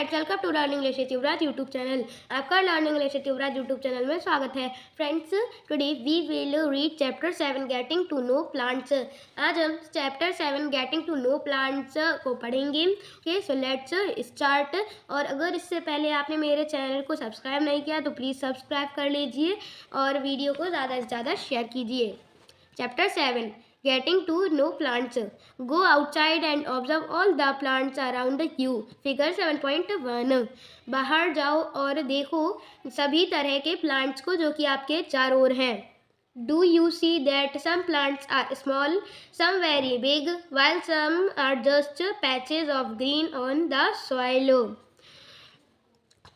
Friends, welcome to learning English with Yuvraj YouTube channel. आपका learning English with Yuvraj YouTube channel में स्वागत है। Friends, today we will read chapter 7 getting to know plants. आज हम chapter 7 getting to know plants को पढ़ेंगे। Okay, so let's start. और अगर इससे पहले आपने मेरे चैनल को सब्सक्राइब नहीं किया तो प्लीज़ सब्सक्राइब कर लीजिए और वीडियो को ज़्यादा से ज़्यादा शेयर कीजिए। Chapter 7 Getting to know plants. Go outside and observe all the plants around you. Figure 7.1. बाहर जाओ और देखो सभी तरह के प्लांट्स को जो कि आपके चारों ओर हैं. Do you see that some plants are small, some very big, while some are just patches of green on the soil?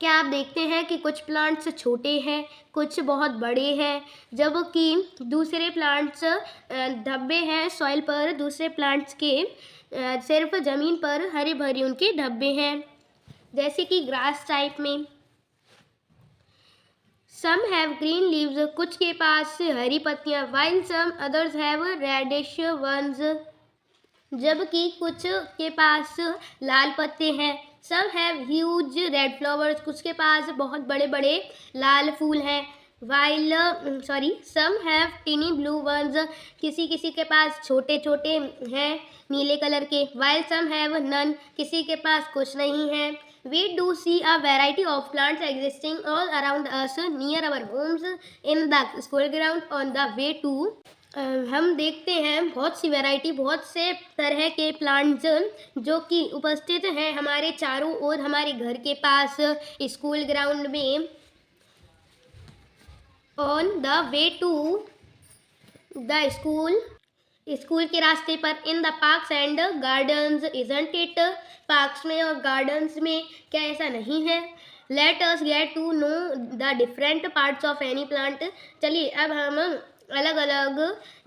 क्या आप देखते हैं कि कुछ प्लांट्स छोटे हैं, कुछ बहुत बड़े हैं, जबकि दूसरे प्लांट्स धब्बे हैं सॉइल पर, दूसरे प्लांट्स के सिर्फ ज़मीन पर हरे भरे उनके धब्बे हैं, जैसे कि ग्रास टाइप में। सम हैव ग्रीन लीव्स, कुछ के पास हरी पत्तियाँ, while some others have reddish ones, जबकि कुछ के पास लाल पत्ते हैं। Some have huge red flowers, कुछ के पास बहुत बड़े बड़े लाल फूल हैं। Some have tiny blue ones, किसी किसी के पास छोटे छोटे हैं नीले कलर के। वाइल सम हैव नन, किसी के पास कुछ नहीं है। We do see a variety of plants existing all around us, near our homes, in the school ground, on the way to हम देखते हैं बहुत सी वैरायटी, बहुत से तरह के प्लांट्स जो कि उपस्थित हैं हमारे चारों ओर, हमारे घर के पास, स्कूल ग्राउंड में, on the way to the school के रास्ते पर, in the parks and gardens, isn't it, parks में और गार्डन्स में, क्या ऐसा नहीं है? Let us get to know the different parts of any plant. चलिए अब हम अलग अलग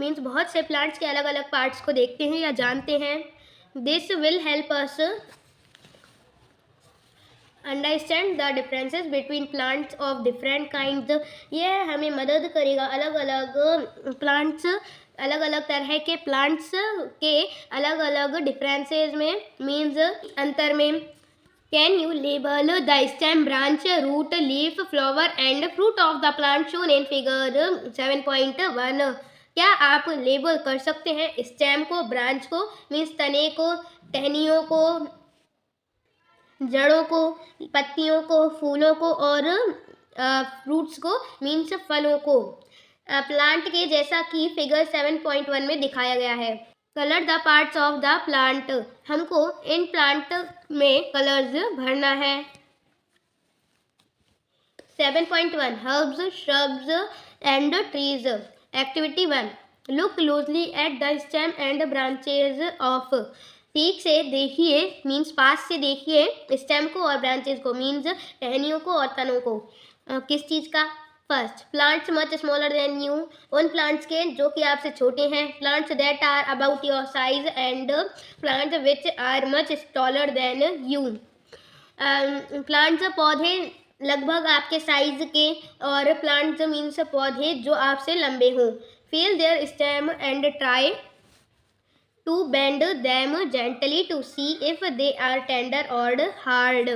मीन्स बहुत से प्लांट्स के अलग अलग पार्ट्स को देखते हैं या जानते हैं। This will help us understand the differences between plants of different kinds. यह हमें मदद करेगा अलग अलग प्लांट्स, अलग अलग तरह के प्लांट्स के अलग अलग डिफरेंसेस में, मीन्स अंतर में। Can you label the stem, branch, root, leaf, flower and fruit of the plant shown in figure 7.1? क्या आप लेबल कर सकते हैं स्टेम को, ब्रांच को मीन्स तने को, टहनियों को, जड़ों को, पत्तियों को, फूलों को और फ्रूट्स को मीन्स फलों को, प्लांट के, जैसा कि फिगर 7.1 में दिखाया गया है। Colour the parts of the plant, हमको इन प्लांट में कलर्स भरना है। 7.1 herbs, shrubs and trees. Activity 1 look closely at the stem and branches of. ठीक से देखिए मीन्स पास से देखिए स्टेम को और ब्रांचेज को, मीन्स टहनियों को और तनों को। किस चीज़ का? First, plants much smaller than you, उन प्लांट्स के जो कि आपसे छोटे हैं। Plants that are about your size and plants which are much taller than you. Plants पौधे लगभग आपके साइज के, और प्लांट्स मीन्स पौधे जो आपसे लंबे हों। Feel their stem and try to bend them gently to see if they are tender और हार्ड।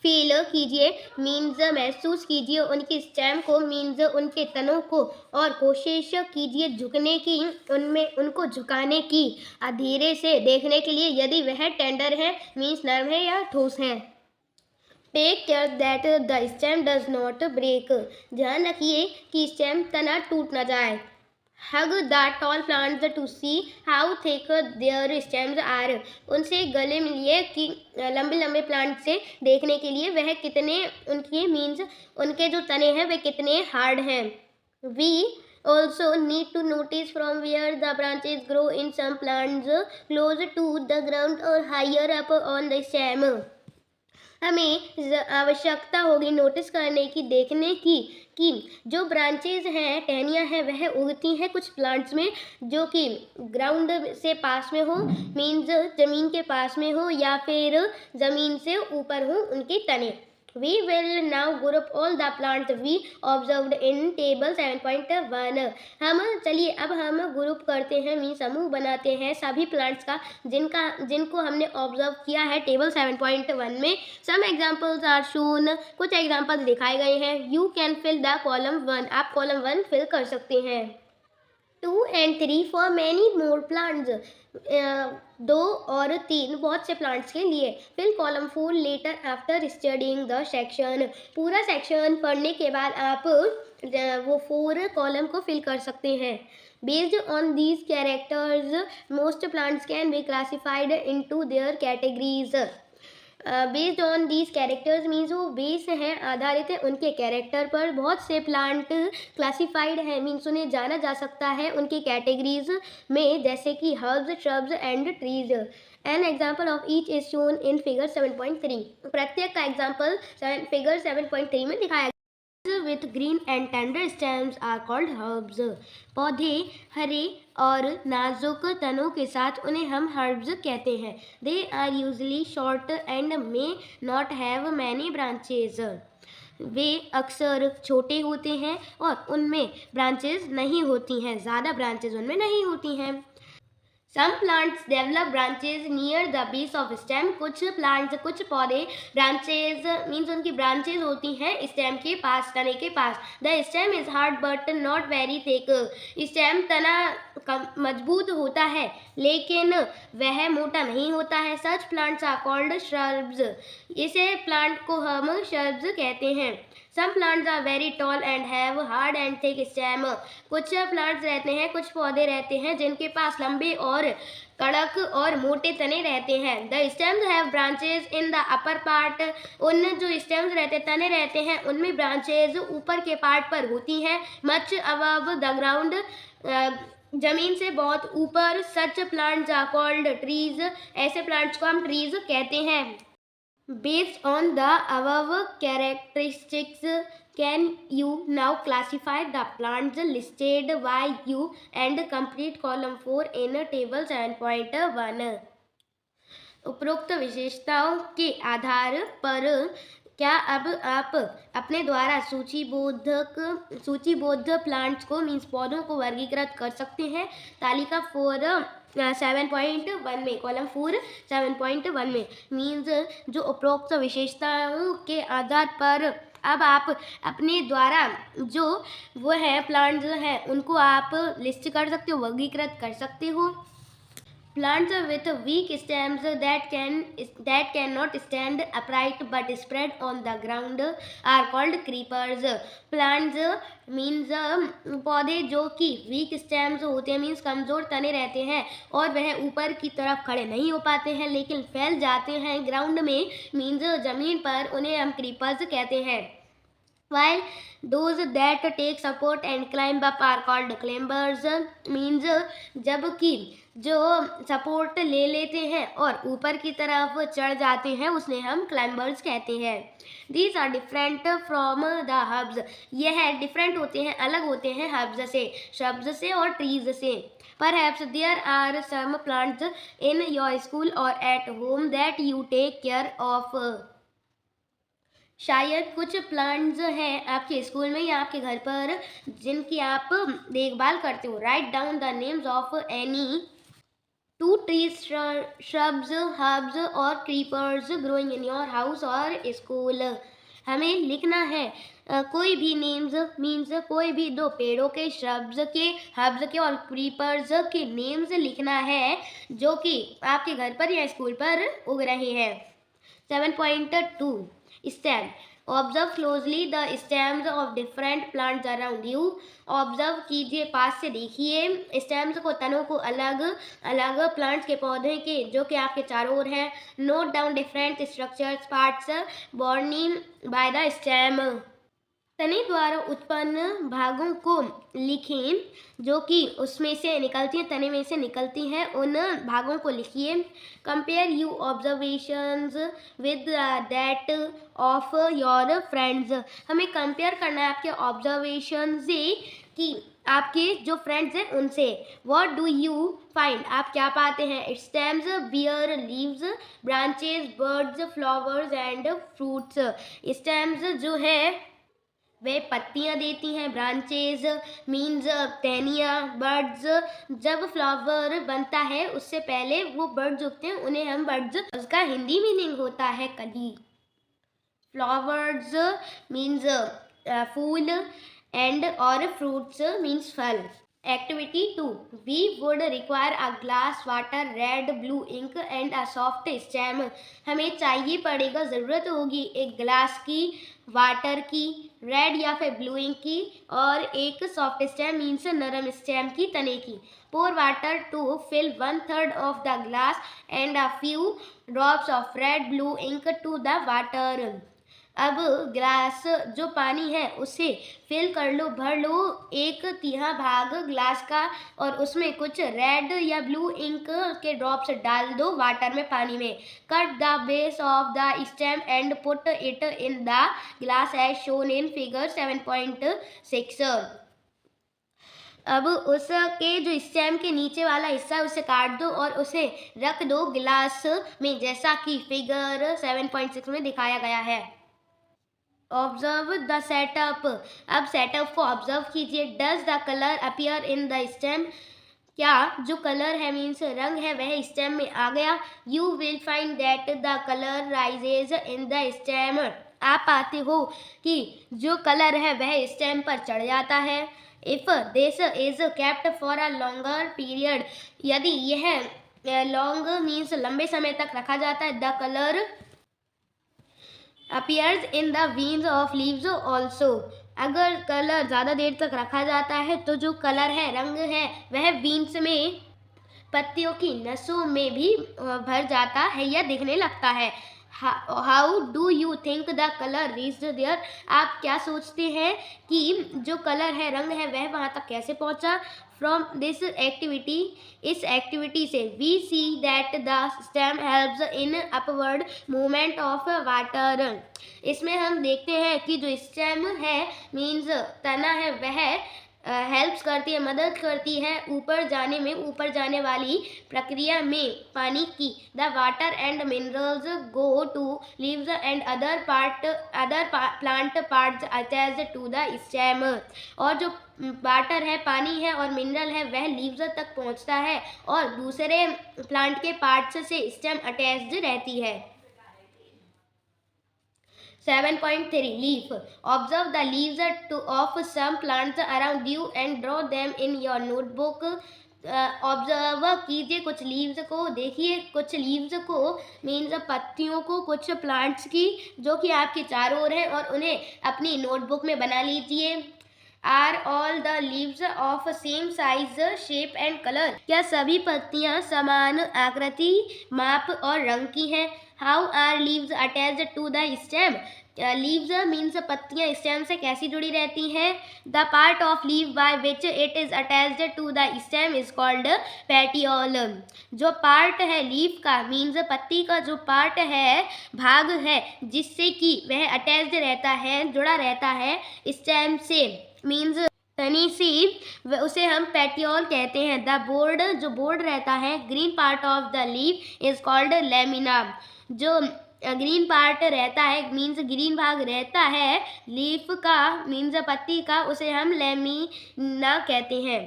फील कीजिए मीन्स महसूस कीजिए उनकी स्टेम को, मीन्स उनके तनों को, और कोशिश कीजिए झुकने की, उनमें उनको झुकाने की, धीरे से देखने के लिए यदि वह टेंडर है मीन्स नरम है या ठोस है। Take care that the stem does not break, ध्यान रखिए कि स्टेम तना टूट न जाए। Hug the tall plants to see how thick their stems are, उनसे गले मिलिए कि लंबे लंबे प्लांट से देखने के लिए वह कितने, उनके मीन्स उनके जो तने हैं वे कितने हार्ड हैं। We also need to notice from where the branches grow in some plants close to the ground or higher up on the stem. हमें आवश्यकता होगी नोटिस करने की, देखने की कि जो ब्रांचेज हैं, टहनियाँ हैं, वह उगती हैं कुछ प्लांट्स में जो कि ग्राउंड से पास में हो, मीन्स ज़मीन के पास में हो, या फिर ज़मीन से ऊपर हो उनके तने। We will now group all the plants we observed in table 7.1. चलिए अब हम ग्रुप करते हैं, मीन समूह बनाते हैं सभी प्लांट्स का जिनको हमने ऑब्जर्व किया है टेबल 7.1 में. Some examples are shown. कुछ एग्जाम्पल्स दिखाए गए हैं. You can fill the column 1. आप कॉलम 1 फिल कर सकते हैं. 2 and 3 for many more plants. 2 और 3 बहुत से प्लांट्स के लिए. Fill column 4 later after studying the section. पूरा सेक्शन पढ़ने के बाद आप वो 4 कॉलम को फिल कर सकते हैं. Based on these characters, most plants can be classified into their categories. Based on these characters means वो बेस हैं, आधारित है उनके कैरेक्टर पर. बहुत से प्लांट क्लासिफाइड हैं, मीन्स उन्हें जाना जा सकता है उनकी कैटेगरीज में, जैसे कि herbs, shrubs and trees. An example of each is shown in figure 7.3. प्रत्येक का एग्जाम्पल फिगर 7.3 में दिखाया. With green and tender stems are called herbs. पौधे हरे और नाजुक तनों के साथ उन्हें हम herbs कहते हैं. They are usually short and may not have many branches. वे अक्सर छोटे होते हैं और उनमें ब्रांचेस नहीं होती हैं, ज़्यादा ब्रांचेस उनमें नहीं होती हैं. Some plants develop branches near the base of stem. कुछ पौधे branches means उनकी branches होती हैं stem के पास, तने के पास. The stem is hard but not very thick. stem तना मजबूत होता है लेकिन वह मोटा नहीं होता है. Such plants are called shrubs. इसे plant को हम shrubs कहते हैं. Some plants are very tall and have hard and thick stem. कुछ plants रहते हैं, कुछ पौधे रहते हैं जिनके पास लंबे और कड़क और मोटे तने रहते हैं. The stems have branches in the upper part. उन जो stems रहते तने रहते हैं उनमें branches ऊपर के पार्ट पर होती हैं. Much above the ground. जमीन से बहुत ऊपर. Such plants are called trees. ऐसे plants को हम trees कहते हैं. Based on the above characteristics, can you now classify the plants listed by you and complete column 4 in table 7.1? उपरोक्त विशेषताओं के आधार पर क्या अब आप अपने द्वारा सूचीबद्ध प्लांट्स को मीन्स पौधों को वर्गीकृत कर सकते हैं. तालिका 7.1 में, कॉलम 4 7.1 में मीन्स जो उपरोक्त विशेषताओं के आधार पर अब आप अपने द्वारा जो वो है प्लांट्स हैं उनको आप लिस्ट कर सकते हो, वर्गीकृत कर सकते हो. Plants with weak stems that cannot stand upright but spread on the ground are called creepers. Plants means पौधे जो कि weak stems होते हैं मीन्स कमज़ोर तने रहते हैं और वह ऊपर की तरफ खड़े नहीं हो पाते हैं लेकिन फैल जाते हैं ग्राउंड में मीन्स ज़मीन पर, उन्हें हम creepers कहते हैं. While those that take support and climb up are called climbers. means जबकि जो सपोर्ट ले लेते हैं और ऊपर की तरफ चढ़ जाते हैं उसने हम क्लाइंबर्स कहते हैं. These are different from the herbs. यह डिफरेंट होते हैं, अलग होते हैं herbs से, shrubs से और trees से. Perhaps there are some plants in your school or at home that you take care of. शायद कुछ प्लांट्स हैं आपके स्कूल में या आपके घर पर जिनकी आप देखभाल करते हो. Write down the names of any 2 trees, shrubs, herbs और creepers growing in your house और स्कूल. हमें लिखना है कोई भी नेम्स मीन्स कोई भी 2 पेड़ों के, श्रब्स के, हर्ब्स के और क्रीपर्स के नेम्स लिखना है जो कि आपके घर पर या स्कूल पर उग रहे हैं. 7.2 stem. Observe closely the stems of different plants around you. Observe कीजिए, पास से देखिए स्टेम्स को, तनों को अलग अलग प्लांट्स के, पौधे के जो कि आपके चारों ओर हैं. Note down different structures parts born by the stem. तने द्वारा उत्पन्न भागों को लिखें जो कि उसमें से निकलती हैं, तने में से निकलती हैं, उन भागों को लिखिए. Compare you observations with that of your friends. हमें कंपेयर करना है आपके ऑब्जर्वेशन से कि आपके जो फ्रेंड्स हैं उनसे। वॉट डू यू फाइंड, आप क्या पाते हैं? Stems bear leaves branches buds flowers and fruits. Stems जो है वे पत्तियां देती हैं, ब्रांचेज मीन्स टहनियाँ, बर्ड्स जब फ्लावर बनता है उससे पहले वो बर्ड्स उगते हैं, उन्हें हम बर्ड्स, उसका हिंदी मीनिंग होता है कली। फ्लावर्स मीन्स फूल एंड और फ्रूट्स मीन्स फल। Activity 2, we would require a glass water red blue ink and a soft stem. हमें चाहिए पड़ेगा, ज़रूरत होगी एक ग्लास की, वाटर की, रेड या फिर ब्लू इंक की, और एक सॉफ्ट स्टेम मीन्स नरम स्टेम की, तने की। Pour water to fill 1/3 of the glass and a few drops of red blue ink to the water. अब ग्लास जो पानी है उसे फिल कर लो, भर लो 1/3 भाग ग्लास का, और उसमें कुछ रेड या ब्लू इंक के ड्रॉप्स डाल दो वाटर में, पानी में। Cut the base of the stem and put it in the glass as shown in figure 7.6। अब उसके जो स्टेम के नीचे वाला हिस्सा है उसे काट दो और उसे रख दो गिलास में, जैसा कि फिगर 7.6 में दिखाया गया है। ऑब्जर्व द सेटअप, अब सेटअप को ऑब्जर्व कीजिए। Does the colour appear in the stem, क्या जो कलर है मीन्स रंग है वह स्टेम में आ गया? You will find that the colour rises in the stem, आप पाते हो कि जो कलर है वह स्टेम पर चढ़ जाता है। If this is kept for a longer period, यदि यह लॉन्ग मीन्स लंबे समय तक रखा जाता है, the colour appears in the veins of leaves also, अगर कलर ज़्यादा देर तक रखा जाता है तो जो कलर है, रंग है, वह वीन्स में, पत्तियों की नसों में भी भर जाता है या दिखने लगता है। How do you think the colour reached there, आप क्या सोचते हैं कि जो कलर है, रंग है, वह वहाँ तक कैसे पहुँचा? फ्रॉम दिस एक्टिविटी, इस एक्टिविटी से, we see that the stem helps in upward movement of water, इसमें हम देखते हैं कि जो स्टेम है मीन्स तना है, वह हेल्प्स करती है, मदद करती है ऊपर जाने में, ऊपर जाने वाली प्रक्रिया में पानी की। The water and minerals go to leaves and other plant parts attached to the stem, और जो वाटर है, पानी है और मिनरल है, वह लीव्स तक पहुंचता है और दूसरे प्लांट के पार्ट्स से स्टेम अटैच्ड रहती है। 7.3 Leaf, observe the leaves of some plants around you and draw them in your notebook। Observe कीजिए कुछ लीव्स को, देखिए कुछ लीव्स को मीन्स पत्तियों को, कुछ प्लांट्स की जो कि आपके चारों ओर हैं, और उन्हें अपनी नोटबुक में बना लीजिए। Are all the leaves of same size shape and colour, क्या सभी पत्तियां समान आकृति, माप और रंग की हैं? How are leaves attached to the stem, leaves means पत्तियां स्टेम से कैसी जुड़ी रहती हैं? The part of leave by which it is attached to the stem is called petiole, जो पार्ट है लीफ का मीन्स पत्ती का जो पार्ट है, भाग है, जिससे कि वह अटैच्ड रहता है, जुड़ा रहता है स्टेम से मीन्स तनी सी, उसे हम पेटियोल कहते हैं। द बोर्ड, जो बोर्ड रहता है, green part of the leaf is called lamina, जो ग्रीन पार्ट रहता है मीन्स ग्रीन भाग रहता है लीफ का मीन्स पत्ती का, उसे हम लेमिना कहते हैं।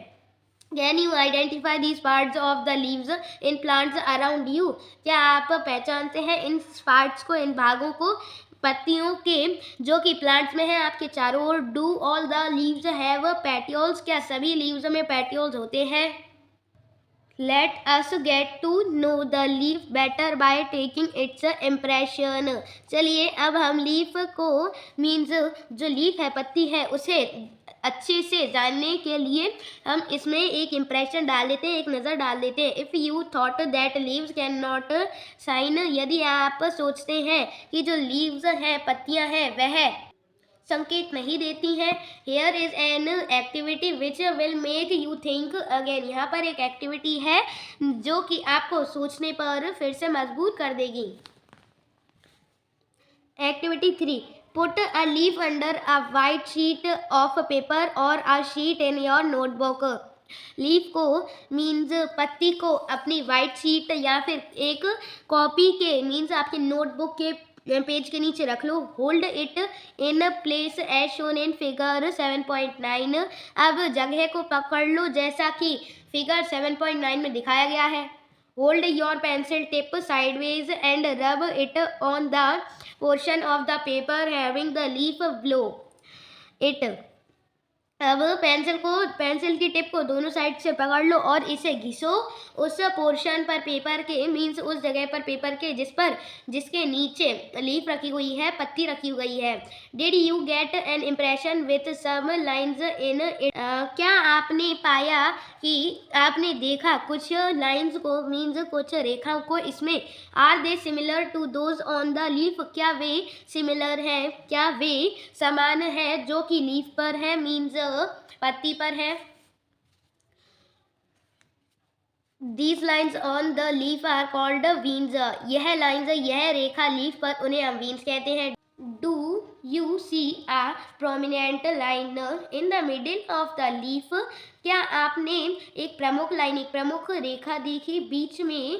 Can you identify these parts of the leaves in plants around you, क्या आप पहचानते हैं इन पार्ट्स को, इन भागों को पत्तियों के जो कि प्लांट्स में है आपके चारों ओर? Do all the leaves have petioles, क्या सभी लीव्स में पेटियोल्स होते हैं? Let us get to know the leaf better by taking its impression। चलिए अब हम लीफ को मीन्स जो लीफ है, पत्ती है, उसे अच्छे से जानने के लिए हम इसमें एक इम्प्रेशन डाल देते हैं, एक नज़र डाल देते हैं। If you thought that leaves can not shine, यदि आप सोचते हैं कि जो लीव्स हैं, पत्तियां हैं, वह संकेत नहीं देती हैं। Here is an activity which will make you think again, यहाँ पर एक एक्टिविटी है जो कि आपको सोचने पर फिर से मजबूर कर देगी। Activity 3, Put a leaf under a white sheet of paper or a sheet in your notebook. Leaf को मीन्स पत्ती को अपनी वाइट शीट या फिर एक कॉपी के मीन्स आपके नोटबुक के पेज के नीचे रख लो. Hold it in place as shown in figure 7.9. अब जगह को पकड़ लो जैसा कि फिगर 7.9 में दिखाया गया है. Hold your pencil tip sideways and rub it on the portion of the paper having the leaf blow it. अब पेंसिल की टिप को दोनों साइड से पकड़ लो और इसे घिसो उस पोर्शन पर पेपर के मीन्स उस जगह पर पेपर के जिसके नीचे लीफ रखी हुई है, पत्ती रखी हुई है. Did you get an impression with some lines in it. क्या आपने पाया कि आपने देखा कुछ लाइन्स को मीन्स कुछ रेखाओं को इसमें. Are they similar to those on the leaf. क्या वे सिमिलर हैं, क्या वे समान है जो कि लीफ पर है मीन्स पत्ती पर है. These lines on the leaf are called veins. यह लाइन्स यह रेखा लीफ पर उन्हें हम veins कहते हैं. Do you see a prominent line in the middle of the leaf. क्या आपने एक प्रमुख रेखा देखी बीच में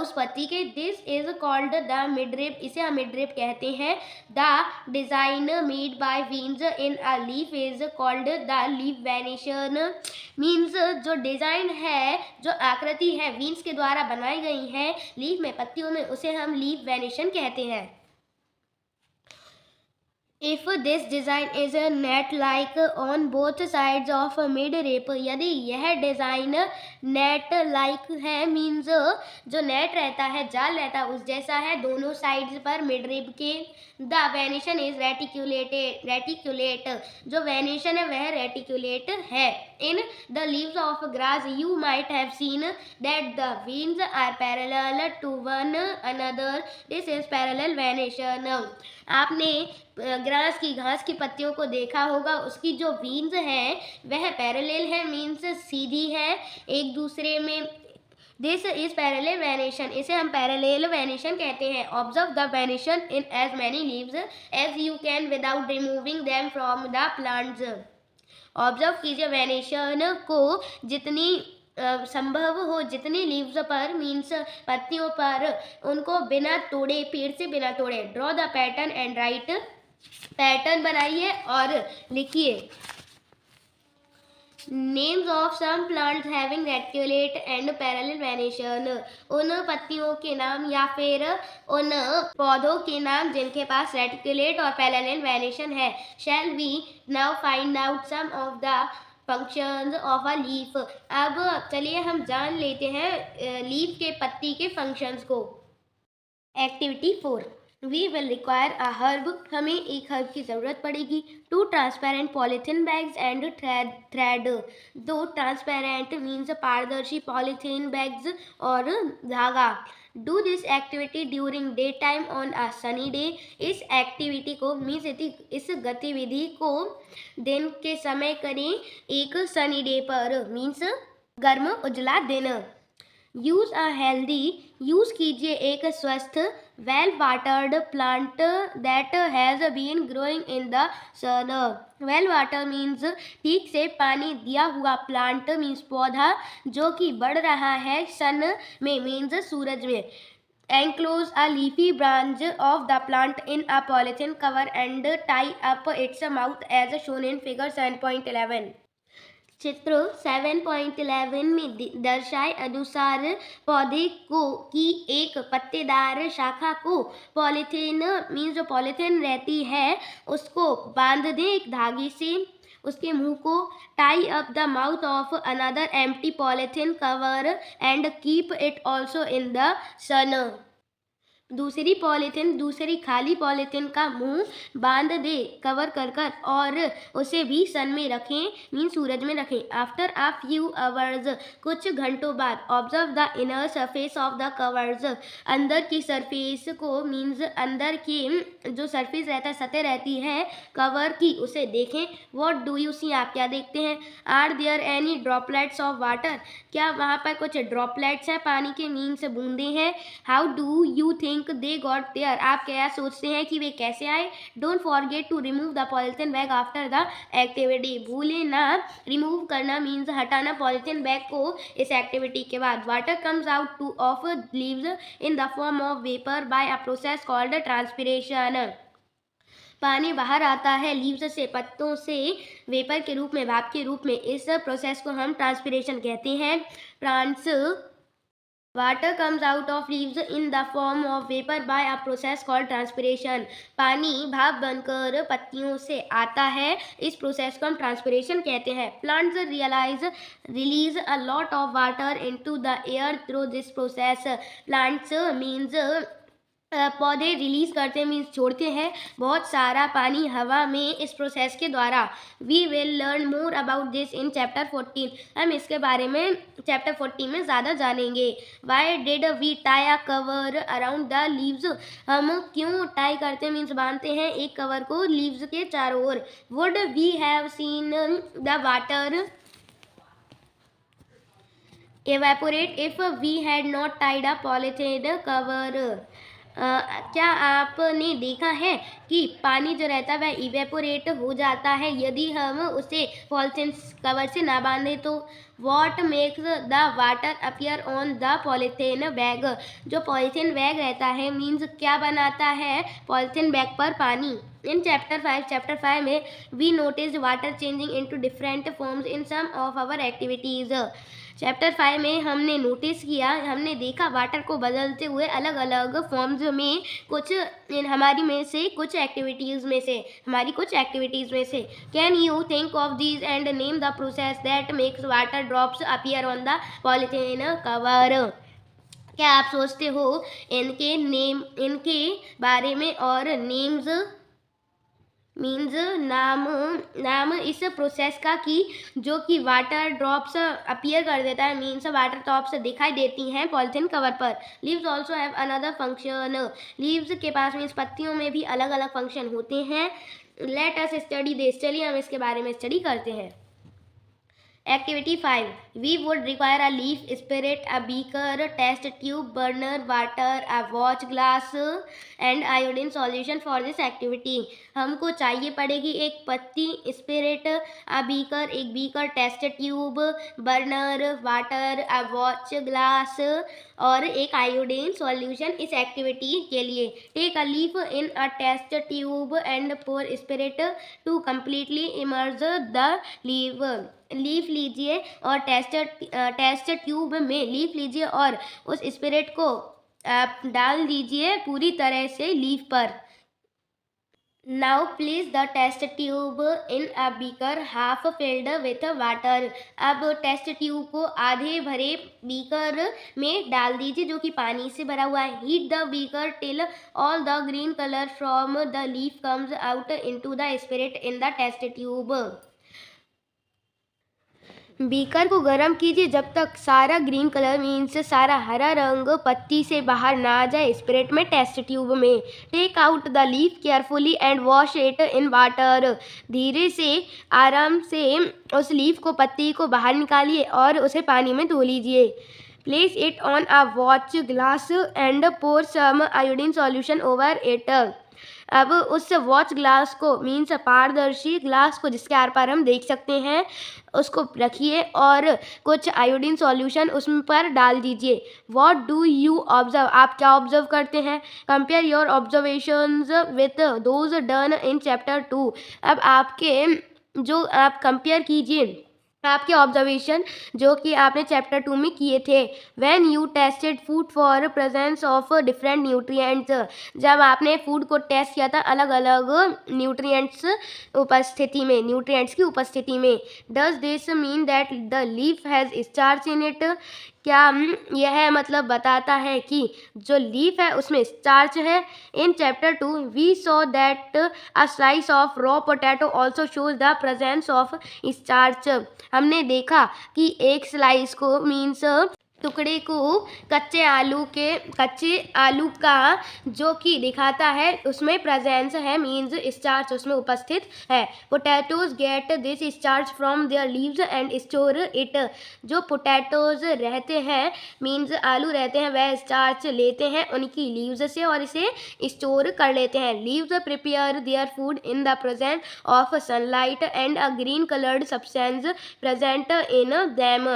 उस पत्ती के. This is called the midrib. इसे हम मिडरिप कहते हैं. The design made by veins in a leaf is called the leaf venation. Means जो डिजाइन है, जो आकृति है वीन्स के द्वारा बनाई गई है लीफ में, पत्तियों में, उसे हम लीफ वेनेशन कहते हैं. If this design is a net like on both sides of midrib. यदि यह डिज़ाइन नेट लाइक है मीन्स जो नेट रहता है, जाल रहता है, उस जैसा है दोनों साइड्स पर मिडरिब के. The venation is reticulate. जो वेनेशन है वह रेटिकुलेट है. In the leaves of grass you might have seen that the veins are parallel to one another. This is parallel venation. आपने घास की पत्तियों को देखा होगा, उसकी जो वीन्स हैं वह पैरेलल है मीन्स सीधी है एक दूसरे में. This is parallel venation. इसे हम पैरेलल वेनेशन कहते हैं. Observe the venation in as many leaves as you can without removing them from the plants. Observe कीजिए वेनेशन को जितनी संभव हो, जितनी लीव्स पर मीन्स पत्तियों पर, उनको बिना तोड़े, पेड़ से बिना तोड़े. Draw the pattern and write. Pattern बनाइए और लिखिए. Names of some plants having reticulate and parallel venation. उन पत्तियों के नाम या फिर उन पौधों के नाम जिनके पास रेटिकुलेट और पैरेलल वेनेशन है. Shall we now find out some of the functions of a leaf. अब चलिए हम जान लेते हैं लीफ के पत्ती के फंक्शंस को. Activity 4. We will require a herb. हमें एक हर्ब की ज़रूरत पड़ेगी. 2 transparent polythene bags and thread. 2 transparent means पारदर्शी पॉलीथीन बैग्स और धागा. Do this activity during day time on a sunny day. इस एक्टिविटी को मीन्स इस गतिविधि को दिन के समय करें एक सनी डे पर मीन्स गर्म उजला दिन. Use a healthy. यूज़ कीजिए एक स्वस्थ well watered plant that has been growing in the sun. Well water means ठीक से पानी दिया हुआ, प्लांट मीन्स पौधा जो कि बढ़ रहा है सन में मीन्स सूरज में. Enclose a leafy branch of the plant in a polythene cover and tie up its mouth as shown in figure 7.11. चित्र 7.11 में दर्शाए अनुसार पौधे को की एक पत्तेदार शाखा को पॉलीथीन मीन्स जो पॉलीथीन रहती है उसको बांध दें एक धागे से. उसके मुंह को tie up the mouth of another empty polythene cover and keep it also in the sun. दूसरी खाली पॉलीथीन का मुंह बांध दे कवर कर और उसे भी सन में रखें मीन सूरज में रखें. After a few hours. कुछ घंटों बाद. Observe the inner surface of the covers. अंदर की सरफेस को मीन्स अंदर की जो सरफेस रहता है, सतह रहती है कवर की, उसे देखें. What do you see. आप क्या देखते हैं. Are there any droplets of water. क्या वहाँ पर कुछ ड्रॉपलेट्स हैं पानी के मीन्स बूंदे हैं. How do you think think they got there? आप क्या सोचते हैं कि वे कैसे आए? Don't forget to remove the polythene bag after the activity. भूले ना रिमूव करना मीन्स हटाना पॉलिथीन बैग को इस एक्टिविटी के बाद। Water comes out to of leaves in the form of vapour by a process called transpiration. पानी बाहर आता है लीव्स से, पत्तों से, वेपर के रूप में, भाप के रूप में। इस प्रोसेस को हम ट्रांसपिरेशन कहते हैं। Plants water comes out of leaves in the form of vapour by a process called transpiration. पानी भाप बनकर पत्तियों से आता है, इस प्रोसेस को हम ट्रांसपिरेशन कहते हैं। Plants release a lot of water into the air through this process. Plants means पौधे रिलीज करते हैं मीन्स छोड़ते हैं बहुत सारा पानी हवा में इस प्रोसेस के द्वारा। We will learn more about this in chapter 14। हम इसके बारे में चैप्टर 14 में ज़्यादा जानेंगे। Why did we tie a cover around the leaves? हम क्यों टाई करते हैं मीन्स बांधते हैं एक कवर को लीव्स के चारों ओर। Would we have seen the water evaporate if we had not tied a polythene cover? क्या आपने देखा है कि पानी जो रहता है वह इवेपोरेट हो जाता है यदि हम उसे पॉलिथीन कवर से ना बांधे तो? What makes the water appear on the polythene bag? जो पॉलीथीन बैग रहता है मीन्स क्या बनाता है पॉलीथीन बैग पर पानी। इन चैप्टर 5 में we notice water changing into different forms in some of our activities. Chapter 5 में हमने नोटिस किया, हमने देखा वाटर को बदलते हुए अलग अलग फॉर्म्स में कुछ कुछ एक्टिविटीज़ में से। Can you think of these and name the process that makes water drops appear on the polythene cover? क्या आप सोचते हो इनके बारे में और नेम्स मीन्स नाम इस प्रोसेस का कि जो कि वाटर ड्रॉप्स अपीयर कर देता है मीन्स वाटर ड्रॉप्स दिखाई देती हैं पॉलिथीन कवर पर। Leaves also have another function. Leaves के पास मीन्स पत्तियों में भी अलग अलग फंक्शन होते हैं। Let us study this. चलिए हम इसके बारे में स्टडी करते हैं। Activity 5. We would require a leaf spirit, a beaker, test tube, burner, water, a watch glass and iodine solution for this activity. हमको चाहिए पड़ेगी एक पत्ती, स्पिरिट, अ बीकर, एक beaker, test tube, burner, water, a watch glass और एक iodine solution इस activity के लिए। Take a leaf in a test tube and pour spirit to completely immerse the leaf लीजिए और टेस्ट ट्यूब में leaf लीजिए और उस स्पिरिट को डाल दीजिए पूरी तरह से लीफ पर। Now place the test tube in a beaker half filled with water. अब टेस्ट ट्यूब को आधे भरे बीकर में डाल दीजिए जो कि पानी से भरा हुआ है। Heat the beaker till all the green colour from the leaf comes out into the spirit in the test tube. Beaker को गर्म कीजिए जब तक सारा ग्रीन कलर मीन्स सारा हरा रंग पत्ती से बाहर ना आ जाए स्पिरिट में टेस्ट ट्यूब में। Take out the leaf carefully and wash it in water. धीरे से आराम से उस लीफ को पत्ती को बाहर निकालिए और उसे पानी में धो लीजिए। Place it on a watch glass and pour some iodine solution over it. अब उस वॉच ग्लास को मीन्स पारदर्शी ग्लास को जिसके आर पार हम देख सकते हैं उसको रखिए और कुछ आयोडीन सॉल्यूशन उस पर डाल दीजिए। What do you observe? आप क्या ऑब्जर्व करते हैं? Compare your observations with those done in chapter 2। अब आप कंपेयर कीजिए आपके ऑब्जर्वेशन जो कि आपने चैप्टर 2 में किए थे। When you tested food for presence of different nutrients. जब आपने फूड को टेस्ट किया था अलग अलग न्यूट्रिएंट्स की उपस्थिति में। Does this mean that the leaf has starch in it? क्या यह मतलब बताता है कि जो लीफ है उसमें स्टार्च है? In chapter 2 we saw that a slice of raw potato also shows the presence of starch. हमने देखा कि एक स्लाइस को मीन्स टुकड़े को कच्चे आलू का जो कि दिखाता है उसमें प्रेजेंस है, मीन्स स्टार्च उसमें उपस्थित है। Potatoes get this starch from there leaves and store it. जो पोटैटोज रहते हैं, मीन्स आलू रहते हैं, वह स्टार्च लेते हैं उनकी लीव्स से और इसे स्टोर कर लेते हैं। Leaves prepare their food in the presence of sunlight and a green coloured substance present in them.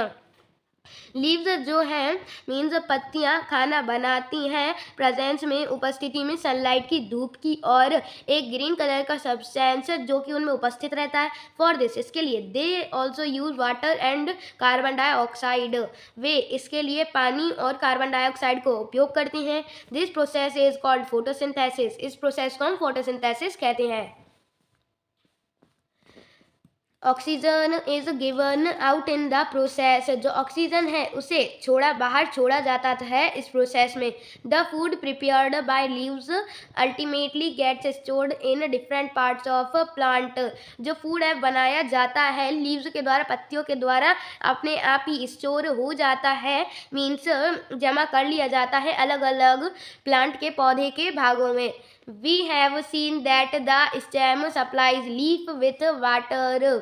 Leaves जो है मीन्स पत्तियां खाना बनाती हैं प्रेजेंस में, उपस्थिति में सनलाइट की, धूप की, और एक ग्रीन कलर का सब्सटेंस जो कि उनमें उपस्थित रहता है। फॉर दिस इसके लिए they also use water and carbon dioxide, वे इसके लिए पानी और कार्बन डाइऑक्साइड को उपयोग करती हैं। This process is called photosynthesis, इस प्रोसेस को हम फोटोसिंथेसिस कहते हैं। Oxygen is given out in the process, जो ऑक्सीजन है उसे बाहर छोड़ा जाता है इस प्रोसेस में। The food prepared by leaves ultimately gets stored in different parts of plant, जो फूड है बनाया जाता है लीव्स के द्वारा, पत्तियों के द्वारा अपने आप ही स्टोर हो जाता है, मीन्स जमा कर लिया जाता है अलग अलग प्लांट के पौधे के भागों में। We have seen that the stem supplies leaf with water,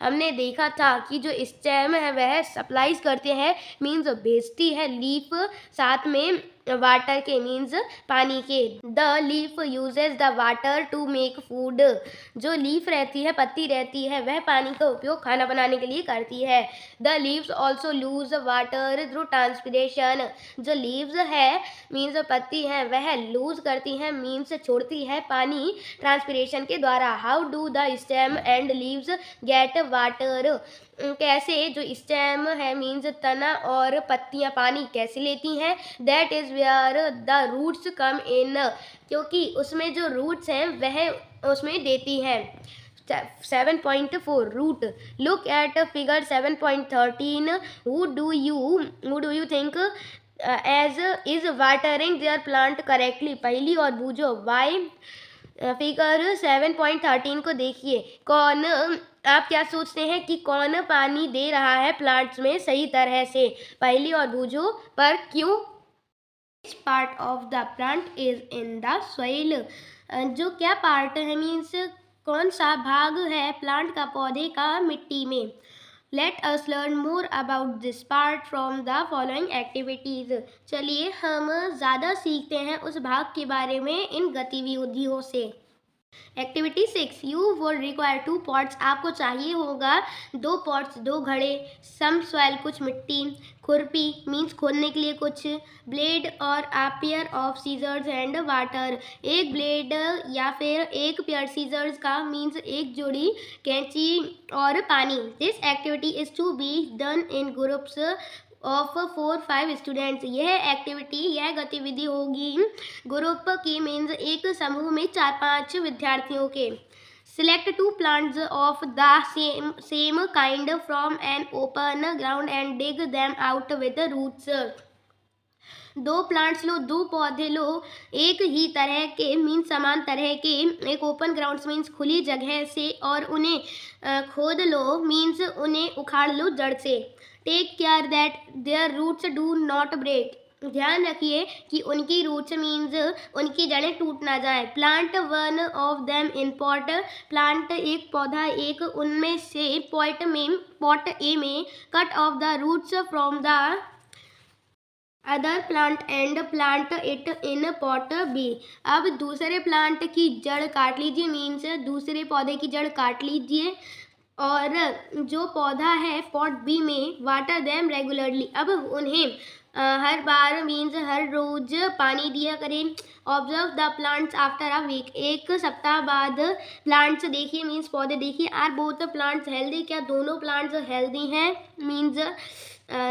हमने देखा था कि जो स्टेम है वह सप्लाईज करते हैं, मीन्स भेजती है लीफ साथ में वाटर के, मीन्स पानी के। The leaf uses the water to make food, जो लीफ रहती है, पत्ती रहती है, वह पानी का उपयोग खाना बनाने के लिए करती है। The leaves also loose water through transpiration, जो लीव्स है मीन्स पत्ती है वह लूज करती है, मीन्स छोड़ती है पानी ट्रांसपिरेशन के द्वारा। How do the stem and leaves get water, कैसे जो स्टेम है मीन्स तना और पत्तियां पानी कैसे लेती हैं। That is where the roots come in, क्योंकि उसमें जो रूट्स हैं वह उसमें देती हैं। 7.4 root. Look at figure 7.13, who do you think as is watering their plant correctly, पहली और बूझो वाई। फिगर 7.13 को देखिए, कौन, आप क्या सोचते हैं कि कौन पानी दे रहा है प्लांट्स में सही तरह से, पहली और बूझो पर क्यों। Which part of the plant is in the soil, जो क्या पार्ट है मीन्स कौन सा भाग है प्लांट का, पौधे का मिट्टी में। Let us learn more about this part from the following activities, चलिए हम ज़्यादा सीखते हैं उस भाग के बारे में इन गतिविधियों से। Activity 6, you would require 2 pots, आपको चाहिए होगा 2 पॉट्स, 2 घड़े, सम सॉइल कुछ मिट्टी, खुरपी मीन्स खोदने के लिए कुछ, ब्लेड और a pair of scissors and water, एक ब्लेड या फिर एक पेयर सीजर्स का मीन्स एक जोड़ी कैंची और पानी। This activity is to be done in groups of 4-5 students, यह गतिविधि होगी ग्रुप की, मीन्स एक समूह में 4-5 विद्यार्थियों के। Select 2 plants of the same kind from an open ground and dig them out with roots, 2 plants लो, 2 पौधे लो, एक ही तरह के मीन्स समान तरह के, एक ओपन ग्राउंड्स मीन्स खुली जगह से, और उन्हें खोद लो मीन्स उन्हें उखाड़ लो जड़ से। Take care that their roots do not break, ध्यान रखिए कि उनकी रूट्स मीन्स उनकी जड़ें टूट ना जाए। Plant one of them in pot, plant एक पौधा एक उनमें से पॉट ए में, cut off the roots from the other plant and plant it in pot B, अब दूसरे प्लांट की जड़ काट लीजिए, मीन्स दूसरे पौधे की जड़ काट लीजिए, और जो पौधा है पॉट बी में वाटर देम रेगुलरली, अब उन्हें हर बार मीन्स हर रोज पानी दिया करें। Observe the plants after a week, एक सप्ताह बाद प्लांट्स देखिए मीन्स पौधे देखिए। आर बोथ प्लांट्स हेल्दी, क्या दोनों प्लांट्स हेल्दी हैं मीन्स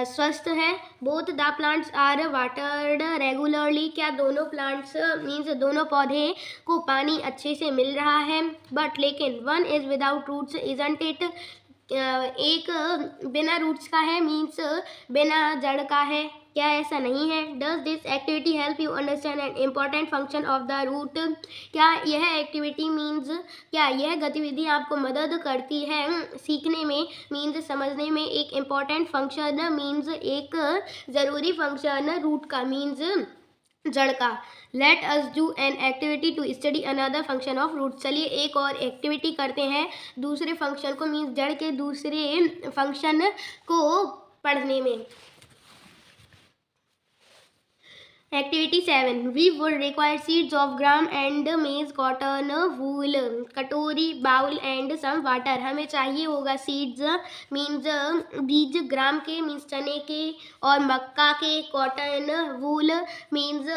स्वस्थ है। Both the plants are watered regularly, क्या दोनों प्लांट्स मीन्स दोनों पौधे को पानी अच्छे से मिल रहा है। बट लेकिन one is without roots isn't it, एक बिना रूट्स का है मीन्स बिना जड़ का है, क्या ऐसा नहीं है? Does this activity help you understand an important function of the root? क्या यह एक्टिविटी मीन्स, क्या यह गतिविधि आपको मदद करती है सीखने में, मीन्स समझने में एक इम्पॉर्टेंट फंक्शन मीन्स एक ज़रूरी फंक्शन, रूट का मीन्स जड़ का। Let us do an activity to study another function of root. चलिए एक और एक्टिविटी करते हैं दूसरे फंक्शन को मीन्स जड़ के दूसरे फंक्शन को पढ़ने में। Activity 7 we would require seeds of gram and maize cotton wool कटोरी बाउल एंड सम वाटर। हमें चाहिए होगा सीड्स मीन्स बीज, ग्राम के मीन्स चने के और मक्का के, कॉटन वूल मीन्स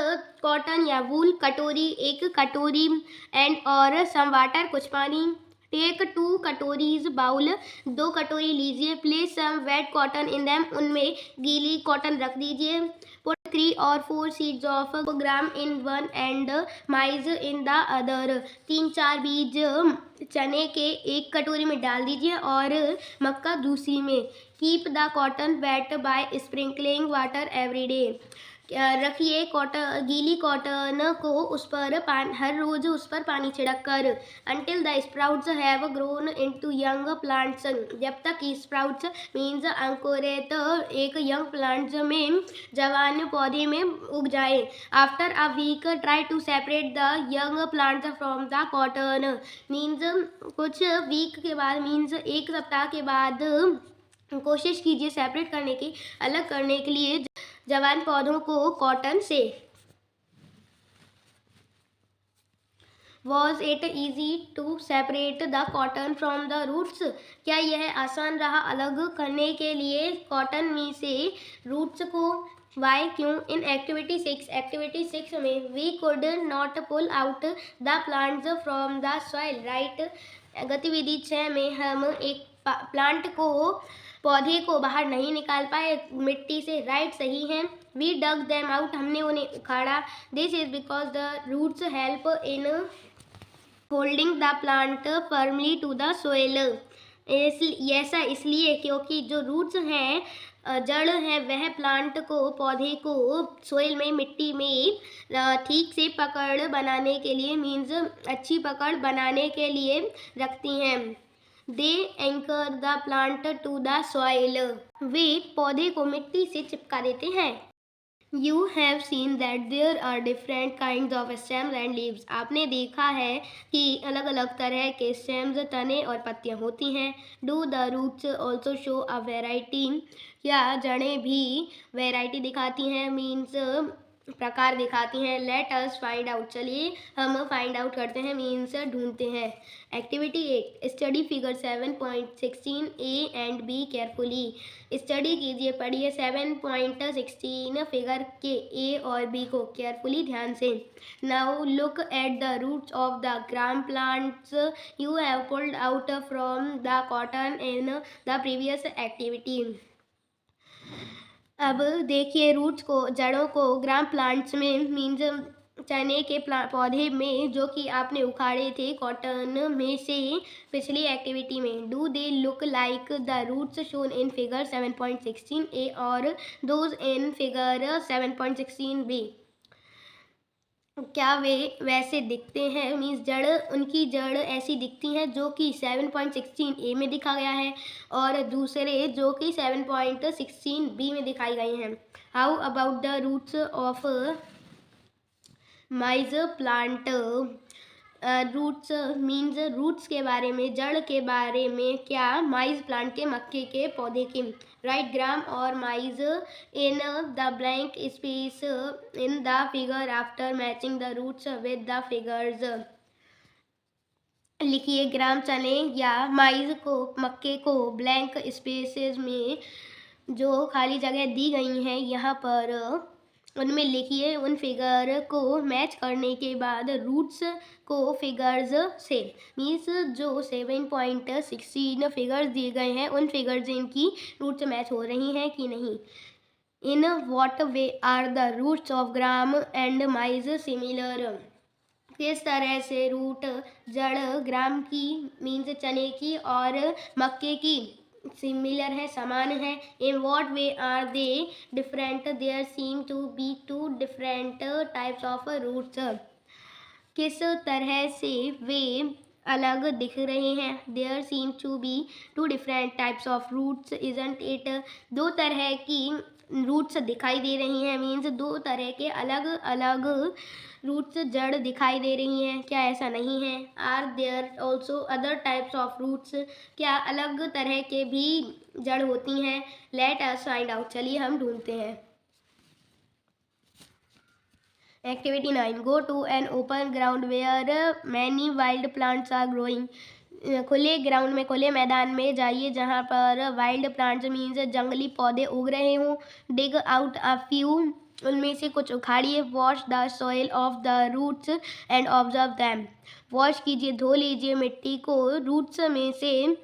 कॉटन या वूल, कटोरी एक कटोरी एंड और सम वाटर कुछ पानी। टेक 2 कटोरीज बाउल 2 कटोरी लीजिए। Place some wet cotton in them उनमें गीली कॉटन रख दीजिए। पुट 3 और 4 seeds of gram in one and maize in the other 3-4 बीज चने के एक कटोरी में डाल दीजिए और मक्का दूसरी में। Keep the cotton weight by sprinkling water every day. रखिए कॉटन, गीली कॉटन को उस पर हर रोज उस पर पानी छिड़क कर। Until the sprouts have grown into young plants जब तक कि स्प्राउट्स मीन्स अंकुरित एक यंग प्लांट्स में जवान पौधे में उग जाए। After a week try to separate the young plants from the cotton means कुछ वीक के बाद मीन्स एक सप्ताह के बाद कोशिश कीजिए सेपरेट करने की, अलग करने के लिए जवान पौधों को कॉटन से। Was it easy to separate the cotton from the roots? क्या यह आसान रहा अलग करने के लिए कॉटन में से रूट्स को? वाई क्यों? इन एक्टिविटी 6 में we could not pull out the plants from the soil right. गतिविधि 6 में हम एक प्लांट को, पौधे को बाहर नहीं निकाल पाए मिट्टी से, राइट सही है। वी डग देम आउट हमने उन्हें उखाड़ा। This is because the roots help in holding the plant firmly to the soil. ऐसा इसलिए क्योंकि जो रूट्स हैं, जड़ है, वह प्लांट को, पौधे को सोइल में, मिट्टी में ठीक से पकड़ बनाने के लिए मीन्स अच्छी पकड़ बनाने के लिए रखती हैं। They anchor the plant to the soil वे पौधे को मिट्टी से चिपका देते हैं। You have seen that there are different kind of stems and leaves. आपने देखा है कि अलग अलग तरह के स्टेम्स, तने और पत्तियां होती हैं। Do the roots also show a variety? क्या जड़ें भी वेराइटी दिखाती हैं मीन्स प्रकार दिखाती हैं। Let us find out. चलिए हम फाइंड आउट करते हैं मीन्स ढूंढते हैं। Activity 8 study figure 7.16 A and be carefully. Study कीजिए, पढ़िए 7.16 फिगर के ए और बी को केयरफुली, ध्यान से। Now look at the roots of the gram plants you have pulled out from the cotton in the previous activity. अब देखिए roots को, जड़ों को ग्राम प्लांट्स में मीन्स चने के पौधे में जो कि आपने उखाड़े थे कॉटन में से पिछली एक्टिविटी में। Do they look like the roots shown in figure 7.16 A और दोज इन फिगर 7.16 बी? क्या वे वैसे दिखते हैं मीन्स जड़, उनकी जड़ ऐसी दिखती हैं जो कि 7.16 ए में दिखा गया है और दूसरे जो कि 7.16 बी में दिखाई गई हैं। How about the roots of maize plant? Roots means roots के बारे में, जड़ के बारे में क्या माइज प्लांट के, मक्के के पौधे के? राइट ग्राम और maize in the blank space in the figure after matching the roots with the figures. लिखिए ग्राम चने या माइज को, मक्के को ब्लैंक स्पेसेस में जो खाली जगह दी गई हैं यहाँ पर उनमें लिखिए, उन फिगर को मैच करने के बाद रूट्स को फिगर्स से मीन्स जो 7.16 फिगर्स दिए गए हैं उन फिगर्स से इनकी रूट्स मैच हो रही हैं कि नहीं। In what way are the roots of gram and maize similar? किस तरह से रूट जड़ ग्राम की मीन्स चने की और मक्के की सिमिलर है, समान है. In what way are they different? There seem to be two different types of roots. किस तरह से वे अलग दिख रहे हैं? There seem to be two different types of roots isn't it? दो तरह की रूट्स दिखाई दे रही हैं मीन्स दो तरह के अलग अलग रूट्स जड़ दिखाई दे रही हैं. क्या ऐसा नहीं है? Are there also other types of roots? क्या अलग तरह के भी जड़ होती हैं? Let us find out. चलिए हम ढूंढते हैं. Activity 9. Go to an open ground where many wild plants are growing. खुले ग्राउंड में, खुले मैदान में जाइए जहाँ पर वाइल्ड प्लांट्स मीन्स जंगली पौधे उग रहे हों. Dig out a few. उनमें से कुछ उखाड़िए. Wash the soil off the roots and observe them. Wash कीजिए, धो लीजिए मिट्टी को रूट्स में से,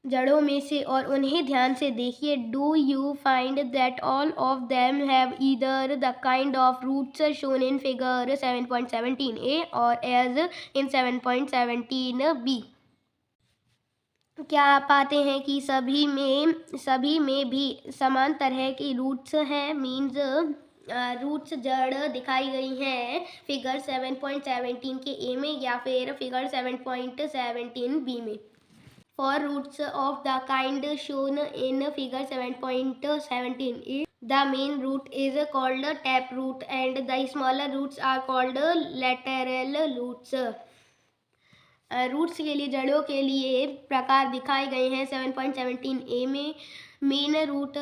जड़ों में से, और उन्हें ध्यान से देखिए. Do you find that all of them have either the kind of roots shown in figure 7.17 और एज इन 7.17 क्या आप पाते हैं कि सभी में भी समान तरह की रूट्स हैं मीन्स रूट्स जड़ दिखाई गई हैं फिगर 7.17 के ए में या फिर फिगर 7.17 में. For roots of the kind shown in figure 7.17, the main root is called tap root and the smaller roots are called lateral roots. Roots के लिए, जड़ों के लिए प्रकार दिखाए गए हैं 7.17 में. मेन रूट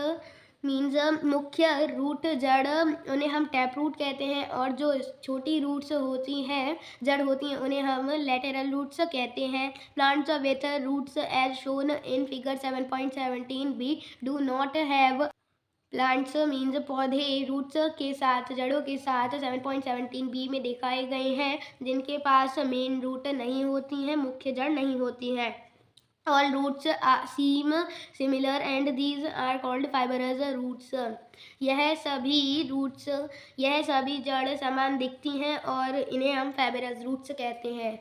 मीन्स मुख्य रूट जड़, उन्हें हम टैप रूट कहते हैं, और जो छोटी रूट्स होती हैं, जड़ होती हैं, उन्हें हम लेटरल रूट्स कहते हैं. Plants with roots as shown in figure 7.17 B do not have. Plants means पौधे रूट्स के साथ, जड़ों के साथ 7.17 बी में दिखाए गए हैं जिनके पास मेन रूट नहीं होती हैं, मुख्य जड़ नहीं होती है. All roots seem similar and these are called fibrous roots. यह सभी जड़ समान दिखती हैं और इन्हें हम fibrous roots कहते हैं.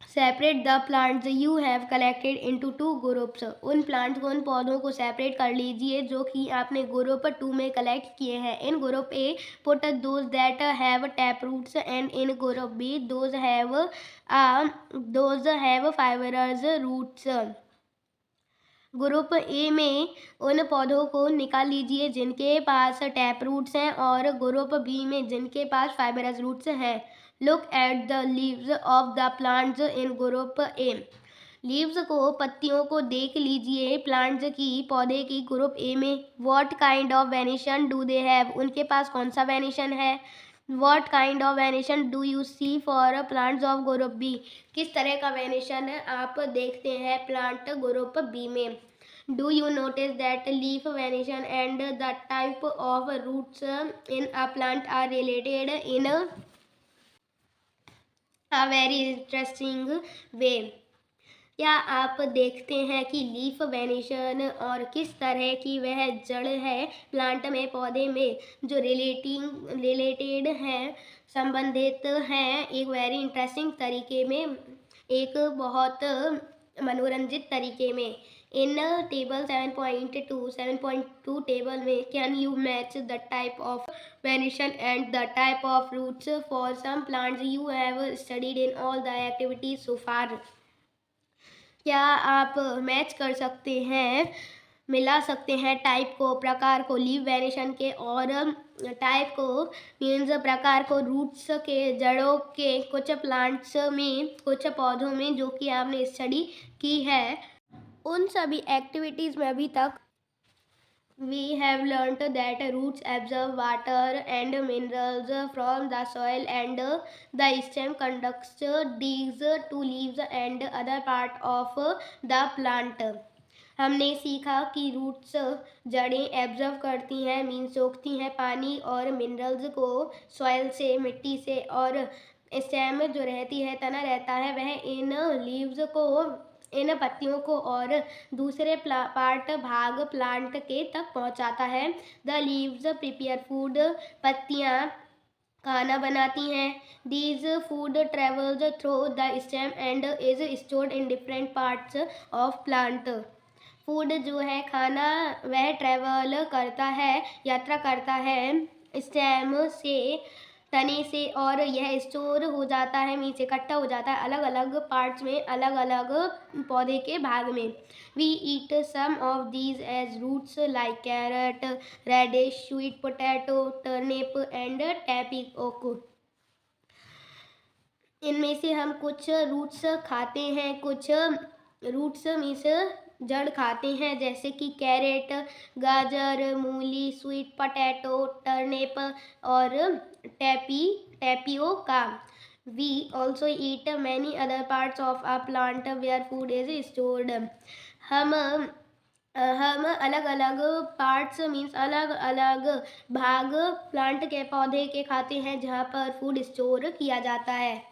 Separate the plants you have collected into 2 groups. उन प्लांट्स को, उन पौधों को सेपरेट कर लीजिए जो कि आपने ग्रुप 2 में कलेक्ट किए हैं. In group A put those that have tap roots and in group B those have fibrous roots. Group A में उन पौधों को निकाल लीजिए जिनके पास टैप रूट्स हैं और ग्रुप बी में जिनके पास फाइबरस रूट्स हैं. Look at the leaves of the plants in group A. Leaves को, पत्तियों को देख लीजिए प्लांट्स की, पौधे की ग्रुप ए में. What kind of venation do they have? उनके पास कौन सा वेनेशन है? What kind of venation do you see for plants of group B? किस तरह का वेनेशन आप देखते हैं प्लांट ग्रुप बी में? Do you notice that leaf venation and the type of roots in a plant are related in a very interesting way? क्या आप देखते हैं कि लीफ वेनेशन और किस तरह की वह जड़ है प्लांट में, पौधे में, जो रिलेटेड हैं, संबंधित हैं एक वेरी इंटरेस्टिंग तरीके में, एक बहुत मनोरंजित तरीके में. इन टेबल 7.2 टेबल में can you match the type of venation and the type of roots for some plants you have studied in all the activities so far. क्या आप मैच कर सकते हैं, मिला सकते हैं टाइप को, प्रकार को लीफ वेनेशन के, और टाइप को मीन्स प्रकार को रूट्स के, जड़ों के कुछ प्लांट्स में, कुछ पौधों में जो कि आपने स्टडी की है. उन सभी एक्टिविटीज़ में अभी तक we have learnt that roots absorb water and minerals from the soil and the stem conducts these to leaves and other part of the plant. हमने सीखा कि रूट्स, जड़ें एब्जर्व करती हैं मीन्स सोखती हैं पानी और मिनरल्स को सॉइल से, मिट्टी से, और स्टेम जो रहती है, तना रहता है, वह इन लीव्स को, इन पत्तियों को और दूसरे भाग प्लांट के तक पहुंचाता है. The leaves prepare food. पत्तियां खाना बनाती हैं। These food travels through the stem and is stored in different parts of plant. Food जो है खाना वह ट्रेवल करता है, यात्रा करता है स्टेम से, तने से, और यह स्टोर हो जाता है, मीन्स इकट्ठा हो जाता है अलग अलग पार्ट्स में, अलग अलग पौधे के भाग में। We eat some of these as roots like carrot, radish, sweet potato, turnip and tapioca. इनमें से हम कुछ रूट्स खाते हैं, कुछ रूट्स मीन्स जड़ खाते हैं, जैसे कि कैरेट, गाजर, मूली, स्वीट पोटैटो, टर्निप और tapioca. We also eat many other parts of a plant where food is stored. हम अलग अलग पार्ट्स मीन्स अलग अलग भाग प्लांट के, पौधे के खाते हैं जहाँ पर फूड स्टोर किया जाता है।